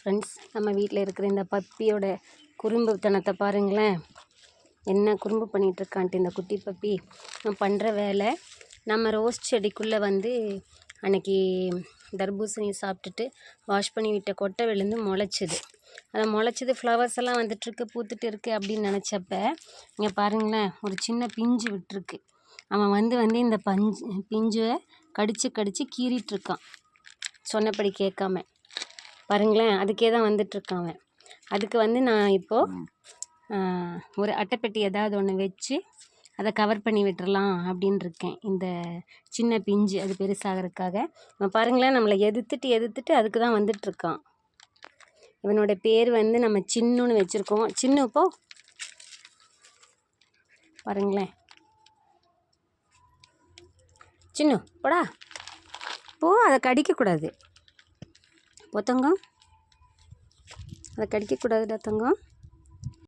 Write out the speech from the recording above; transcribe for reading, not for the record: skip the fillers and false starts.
Friends, நம்ம வீட்டில் இருக்கிற இந்த பப்பியோட குறும்புத்தனத்தை பாருங்களேன். என்ன குறும்பு பண்ணிகிட்ருக்கான்ட்டு இந்த குட்டி பப்பி. நான் பண்ணுற வேலை, நம்ம ரோஸ் செடிக்குள்ளே வந்து அன்றைக்கி தர்பூசணி சாப்பிட்டுட்டு வாஷ் பண்ணி விட்ட கொட்டை விழுந்து முளைச்சிது. அதை முளைச்சிது, ஃப்ளவர்ஸ் எல்லாம் வந்துட்டுருக்கு, பூத்துட்டு இருக்குது அப்படின்னு நினச்சப்ப இங்கே பாருங்களேன், ஒரு சின்ன பிஞ்சு விட்டுருக்கு. அவன் வந்து இந்த பிஞ்சை கடித்து கீறிட்டுருக்கான், சொன்னபடி கேட்காம. பாருங்களேன், அதுக்கே தான் வந்துட்டுருக்கான் அவன். அதுக்கு வந்து நான் இப்போது ஒரு அட்டைப்பெட்டி ஏதாவது ஒன்று வச்சு அதை கவர் பண்ணி விட்டுறலாம் அப்படின்னு இருக்கேன். இந்த சின்ன பிஞ்சு அது பெருசாகிறதுக்காக. பாருங்களேன், நம்மளை எதிர்த்துட்டு அதுக்கு தான் வந்துட்டுருக்கான். இவனோட பேர் வந்து நம்ம சின்னுன்னு வச்சுருக்கோம். சின்னு இப்போ பாருங்களேன், சின்னு போடா போ, அதை கடிக்கக்கூடாது தங்கம், அதை கடிக்கக்கூடாதுடா தங்கம்.